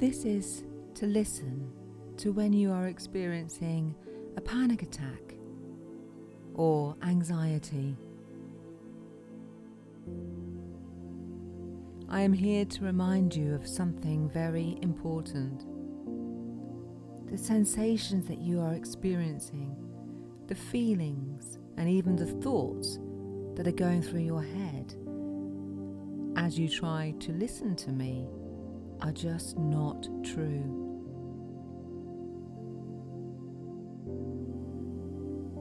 This is to listen to when you are experiencing a panic attack or anxiety. I am here to remind you of something very important. The sensations that you are experiencing, the feelings, and even the thoughts that are going through your head as you try to listen to me are just not true.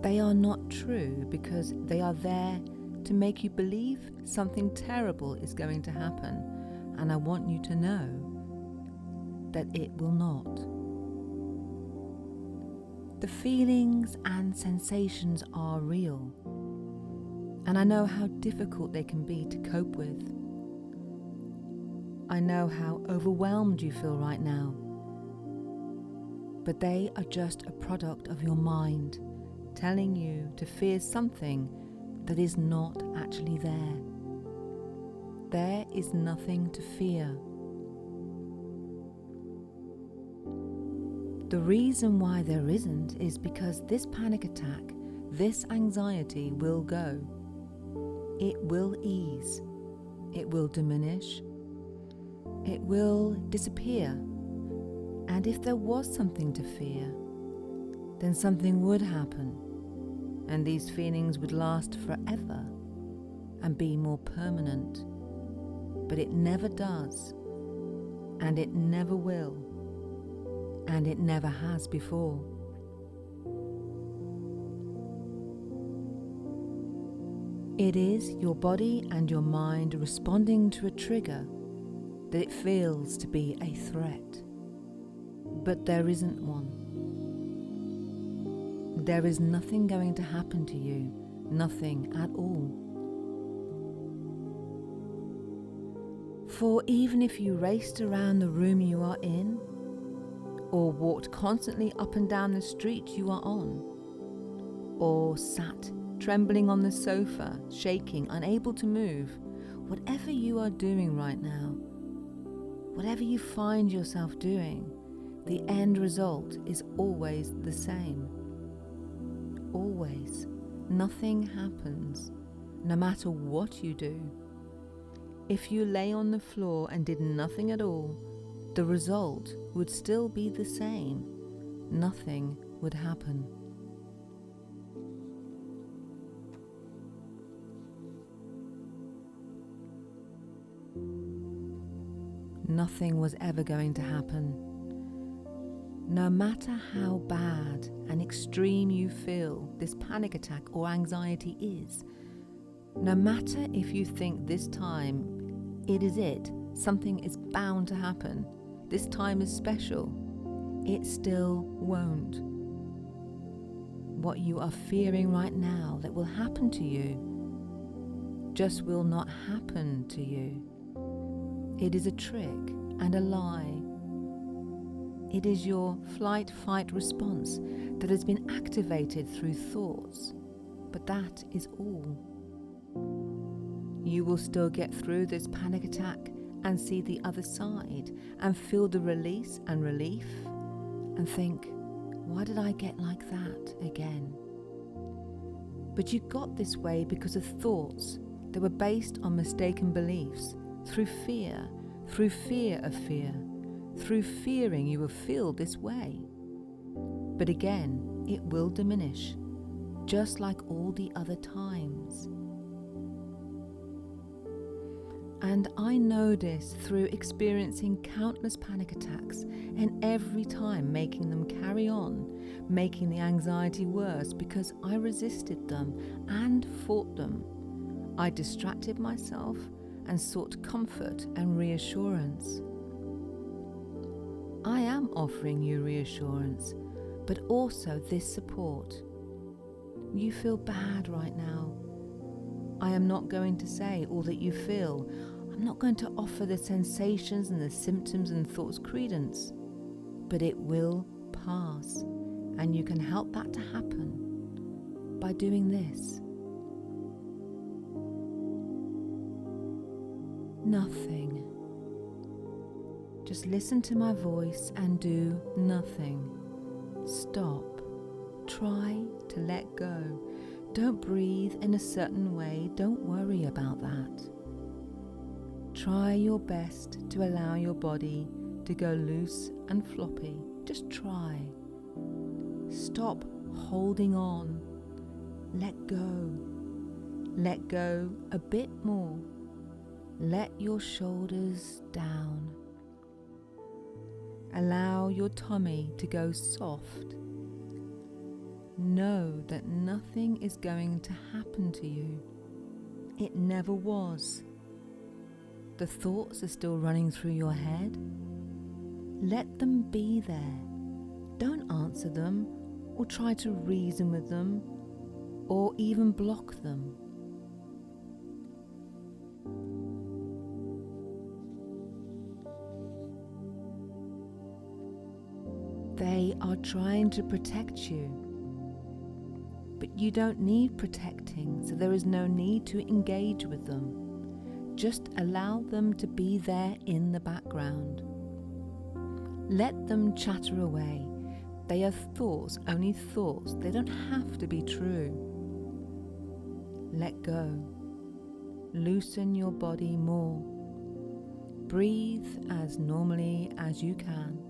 They are not true because they are there to make you believe something terrible is going to happen, and I want you to know that it will not. The feelings and sensations are real, and I know how difficult they can be to cope with. I know how overwhelmed you feel right now, but they are just a product of your mind telling you to fear something that is not actually there. There is nothing to fear. The reason why there isn't is because this panic attack, this anxiety will go. It will ease. It will diminish. It will disappear. And if there was something to fear, then something would happen, and these feelings would last forever and be more permanent. But it never does, and it never will, and it never has before. It is your body and your mind responding to a trigger that it feels to be a threat, but there isn't one. There is nothing going to happen to you, nothing at all. For even if you raced around the room you are in, or walked constantly up and down the street you are on, or sat trembling on the sofa, shaking, unable to move, whatever you are doing right now, whatever you find yourself doing, the end result is always the same. Always. Nothing happens, no matter what you do. If you lay on the floor and did nothing at all, the result would still be the same. Nothing would happen. Nothing was ever going to happen. No matter how bad and extreme you feel this panic attack or anxiety is, no matter if you think this time it is it, something is bound to happen, this time is special, it still won't. What you are fearing right now that will happen to you just will not happen to you. It is a trick and a lie. It is your flight-fight response that has been activated through thoughts, but that is all. You will still get through this panic attack and see the other side and feel the release and relief and think, why did I get like that again? But you got this way because of thoughts that were based on mistaken beliefs, through fear of fear. Through fearing you will feel this way. But again, it will diminish, just like all the other times. And I know this through experiencing countless panic attacks, and every time making them carry on, making the anxiety worse because I resisted them and fought them. I distracted myself and sought comfort and reassurance. I am offering you reassurance, but also this support. You feel bad right now. I am not going to say all that you feel. I'm not going to offer the sensations and the symptoms and thoughts credence, but it will pass, and you can help that to happen by doing this. Nothing Just listen to my voice and do nothing. Stop. Try to let go. Don't breathe in a certain way. Don't worry about that. Try your best to allow your body to go loose and floppy. Just try. Stop holding on. Let go. Let go a bit more. Let your shoulders down. Allow your tummy to go soft. Know that nothing is going to happen to you. It never was. The thoughts are still running through your head. Let them be there. Don't answer them or try to reason with them or even block them. They are trying to protect you, but you don't need protecting, so there is no need to engage with them. Just allow them to be there in the background. Let them chatter away. They are thoughts, only thoughts. They don't have to be true. Let go. Loosen your body more. Breathe as normally as you can.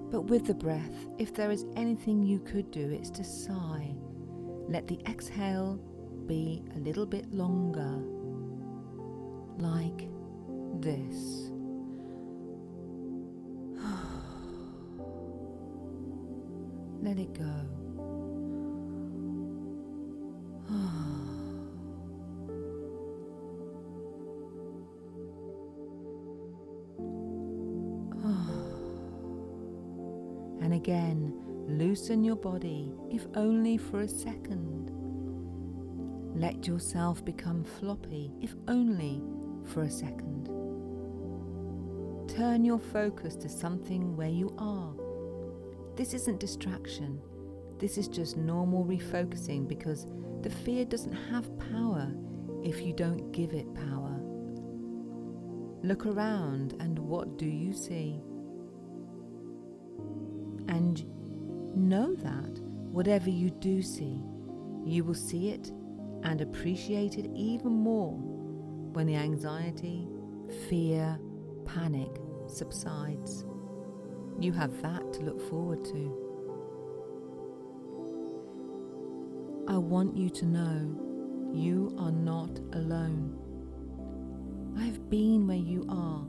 But with the breath, if there is anything you could do, it's to sigh. Let the exhale be a little bit longer, like this. Let it go. And again, loosen your body, if only for a second. Let yourself become floppy, if only for a second. Turn your focus to something where you are. This isn't distraction. This is just normal refocusing, because the fear doesn't have power if you don't give it power. Look around, and what do you see? And know that whatever you do see, you will see it and appreciate it even more when the anxiety, fear, panic subsides. You have that to look forward to. I want you to know you are not alone. I have been where you are.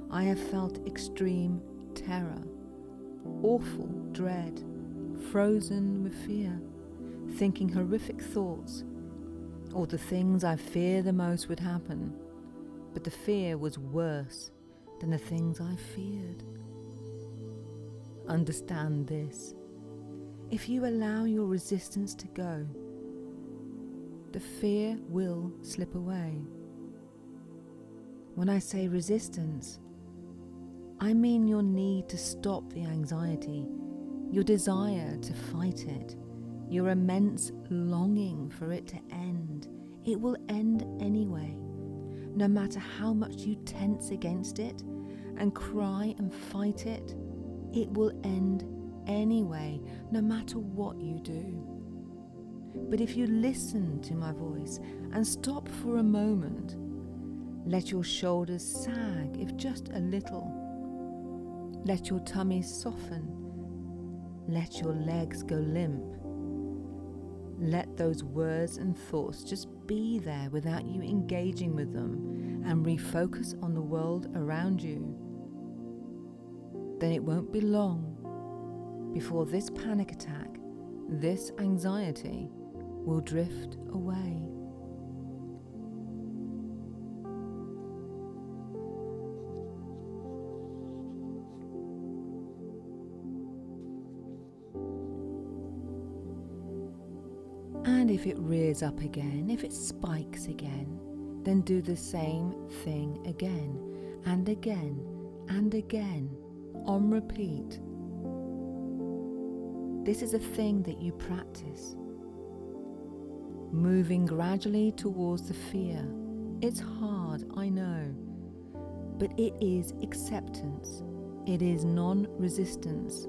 I have felt extreme terror, awful dread, frozen with fear, thinking horrific thoughts, or the things I fear the most would happen, but the fear was worse than the things I feared. Understand this. If you allow your resistance to go, the fear will slip away. When I say resistance, I mean your need to stop the anxiety, your desire to fight it, your immense longing for it to end. It will end anyway, no matter how much you tense against it and cry and fight it. It will end anyway, no matter what you do. But if you listen to my voice and stop for a moment, let your shoulders sag, if just a little. Let your tummy soften. Let your legs go limp. Let those words and thoughts just be there without you engaging with them, and refocus on the world around you. Then it won't be long before this panic attack, this anxiety, will drift away. And if it rears up again, if it spikes again, then do the same thing again and again and again, on repeat. This is a thing that you practice, moving gradually towards the fear, It's hard, I know, but it is acceptance. It is non-resistance,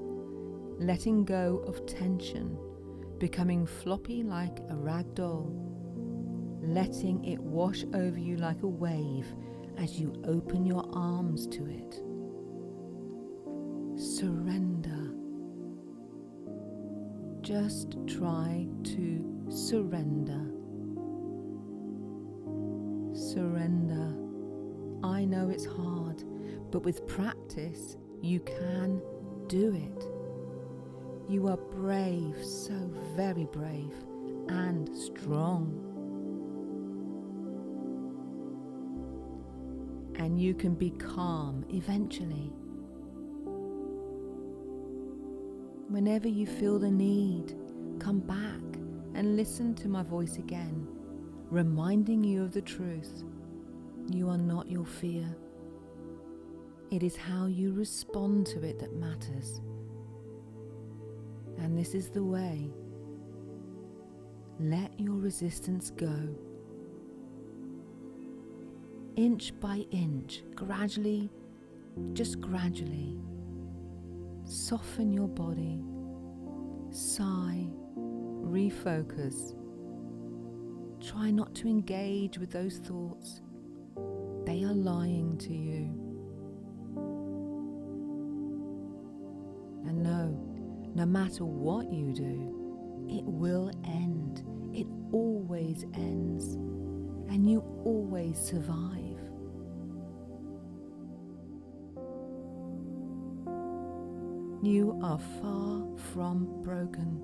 letting go of tension, becoming floppy like a rag doll, letting it wash over you like a wave as you open your arms to it. Surrender. Just try to surrender. Surrender. I know it's hard, but with practice, you can do it. You are brave, so very brave and strong. And you can be calm eventually. Whenever you feel the need, come back and listen to my voice again, reminding you of the truth. You are not your fear. It is how you respond to it that matters. And this is the way. Let your resistance go. Inch by inch, gradually, just gradually. Soften your body. Sigh. Refocus. Try not to engage with those thoughts. They are lying to you. And no matter what you do, it will end. It always ends. And you always survive. You are far from broken.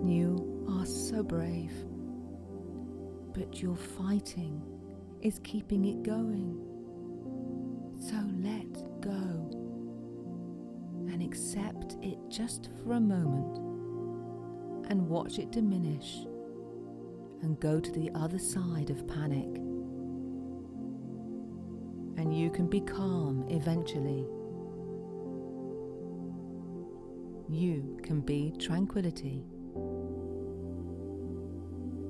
You are so brave. But your fighting is keeping it going. So let go and accept it just for a moment and watch it diminish and go to the other side of panic. And you can be calm eventually. You can be tranquility.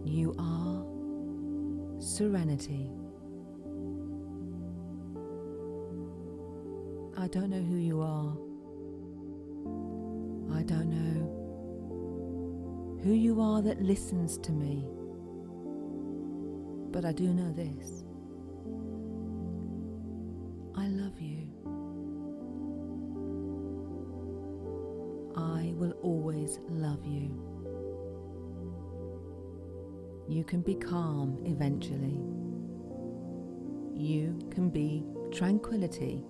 You are serenity. I don't know who you are. I don't know who you are that listens to me. But I do know this. I love you. I will always love you. You can be calm eventually. You can be tranquility.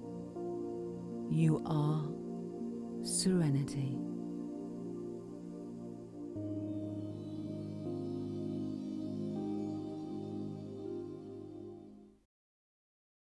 You are serenity.